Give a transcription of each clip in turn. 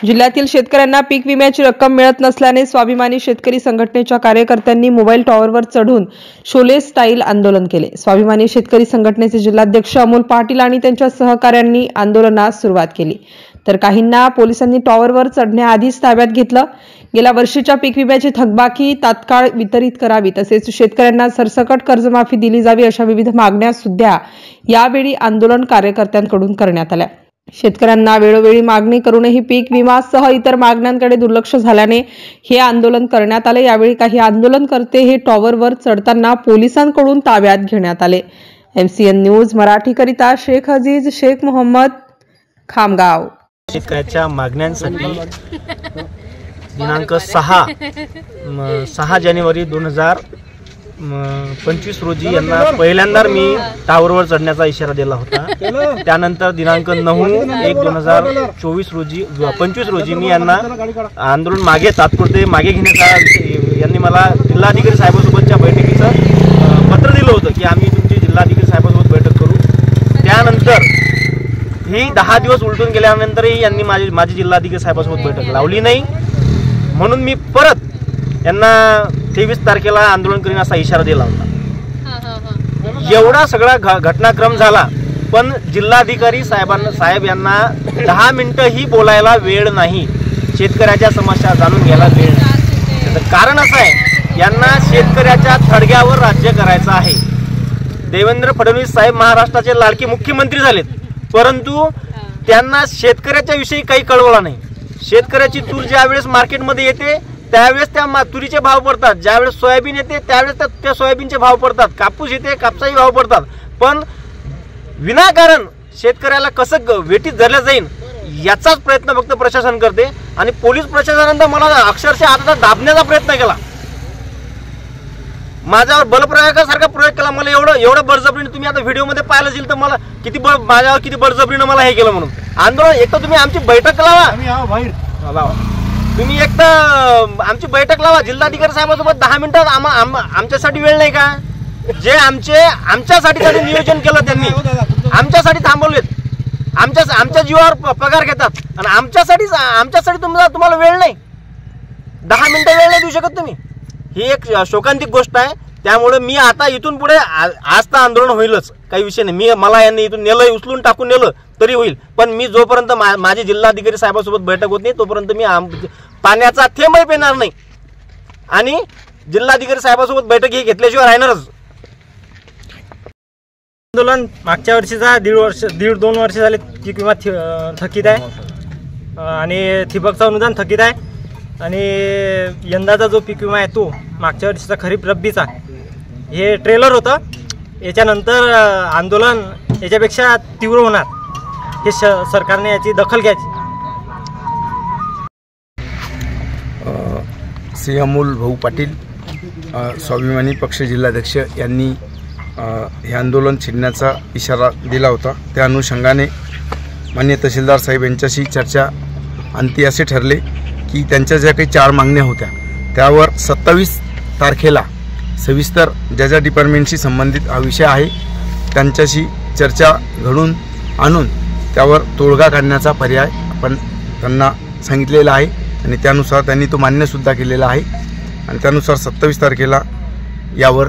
जिल्ह्यातील शेतकऱ्यांना पीक विम्याची रक्कम मिळत नसल्याने स्वाभिमानी शेतकरी संघटनेच्या कार्यकर्त्यांनी मोबाईल टॉवरवर चढून शोले स्टाईल आंदोलन केले। स्वाभिमानी शेतकरी संघटनेचे जिल्हाध्यक्ष अमोल पाटील आणि त्यांच्या सहकाऱ्यांनी आंदोलनास सुरुवात केली, तर काहींना पोलिसांनी टॉवरवर चढण्याआधीच ताब्यात घेतलं। गेल्या वर्षीच्या पीक विम्याची थकबाकी तात्काळ वितरित करावी, तसेच शेतकऱ्यांना सरसकट कर्जमाफी दिली जावी अशा विविध मागण्या सुद्धा यावेळी आंदोलन कार्यकर्त्यांकडून करण्यात आल्या। शेतकऱ्यांना वेळोवेळी मागणी करूनही पीक विमासह इतर मागण्यांकडे दुर्लक्ष झाल्याने हे आंदोलन करण्यात आले। यावेळी काही आंदोलनकर्ते हे टॉवरवर चढताना पोलिसांकडून ताब्यात घेण्यात आले। MCN न्यूज मराठीकरिता शेख अजीज शेख मोहम्मद, खामगाव। शेतकऱ्याच्या मागण्यांसाठी दिनांक 6 जानेवारी 2025 रोजी यांना पहिल्यांदा मी टावरवर चढण्याचा इशारा दिला होता। त्यानंतर दिनांक 9/1/2024 रोजी 25 रोजी मी यांना आंदोलन तात्पुरते मागे घेण्याचा यांनी मला जिल्हाधिकारी साहेबांसोबतच्या बैठकीचं पत्र दिलं होतं की आम्ही तुमची जिल्हाधिकारी साहेबांसोबत बैठक करू। त्यानंतर ही 10 दिवस उलटून गेल्यानंतरही यांनी माझी जिल्हाधिकारी साहेबांसोबत बैठक लावली नाही, म्हणून मी परत यांना 23 तारखेला आंदोलन करीन असा इशारा दिला होता। एवढा सगळा घटनाक्रम झाला, पण जिल्हाधिकारी साहेब यांना 10 मिनिटंही बोलायला वेळ नाही, शेतकऱ्याच्या समस्या जाणून घ्यायला वेळ नाही। त्याचं कारण असं आहे, यांना शेतकऱ्याच्या थडग्यावर राज्य करायचं आहे। देवेंद्र फडणवीस साहेब महाराष्ट्राचे लाडके मुख्यमंत्री झालेत, परंतु त्यांना शेतकऱ्याच्या विषयी काही कळवलं नाही। शेतकऱ्याची तूर ज्यावेळेस मार्केटमध्ये येते त्यावेळेस त्या तुरीचे भाव पडतात, ज्यावेळेस सोयाबीन येते त्यावेळेस त्या सोयाबीनचे भाव पडतात, कापूस येते कापसाचे भाव पडतात, पण विनाकारण शेतकऱ्याला कसं वेठीत धरल्या जाईल याचाच प्रयत्न फक्त प्रशासन करते। आणि पोलीस प्रशासनानं मला अक्षरशः आता दाबण्याचा प्रयत्न केला, माझ्यावर बलप्रयोगासारखा प्रयोग केला। मला एवढं बळजबरीने तुम्ही आता व्हिडिओमध्ये पाहिलं असेल तर मला माझ्यावर किती बळजबरीने मला हे केलं। म्हणून आंदोलन एक तर तुम्ही आमची बैठक लावा, तुम्ही एक तर आमची बैठक लावा जिल्हाधिकारी साहेबांसोबत 10 मिनिटं आमच्यासाठी वेळ नाही का? जे आमच्यासाठी नियोजन केलं त्यांनी आमच्यासाठी थांबवलेत, आमच्या जीवावर पगार घेतात आणि आमच्यासाठी तुम्हाला वेळ नाही, 10 मिनिटं वेळ नाही देऊ शकत तुम्ही। ही एक शोकांतिक गोष्ट आहे। त्यामुळे मी आता इथून पुढे आज तर आंदोलन होईलच, काही विषय नाही। मला यांनी इथून नेलं, उचलून टाकून नेलं तरी होईल, पण मी जोपर्यंत माझी जिल्हाधिकारी साहेबांसोबत बैठक होत नाही तोपर्यंत मी पाण्याचा थेंबही पिणार नाही आणि जिल्हाधिकारी साहेबांसोबत बैठक ही घेतल्याशिवाय राहणारच। आंदोलन मागच्या वर्षीचा 1.5-2 वर्ष झाले पीक विमा थकीत आहे आणि ठिबकचं अनुदान थकीत आहे आणि यंदाचा जो पीक विमा आहे तो मागच्या वर्षीचा खरीप रब्बीचा हे ट्रेलर होतं। याच्यानंतर आंदोलन याच्यापेक्षा तीव्र होणार, हे सरकारने याची दखल घ्यायची। श्री अमोल भाऊ पाटील स्वाभिमानी पक्ष जिल्हाध्यक्ष यांनी हे आंदोलन छेडण्याचा इशारा दिला होता। त्या अनुषंगाने माननीय तहसीलदार साहेब यांच्याशी चर्चा अंती असे ठरले की त्यांच्या ज्या काही 4 मागण्या होत्या त्यावर 27 तारखेला सविस्तर ज्या डिपार्टमेंटशी संबंधित हा विषय आहे त्यांच्याशी चर्चा घडून आणून त्यावर तोडगा काढण्याचा पर्याय आपण त्यांना सांगितलेला आहे आणि त्यानुसार त्यांनी तो मान्यसुद्धा केलेला आहे आणि त्यानुसार 27 तारखेला यावर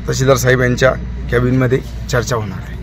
तहसीलदार साहेब यांच्या कॅबिनमध्ये चर्चा होणार आहे।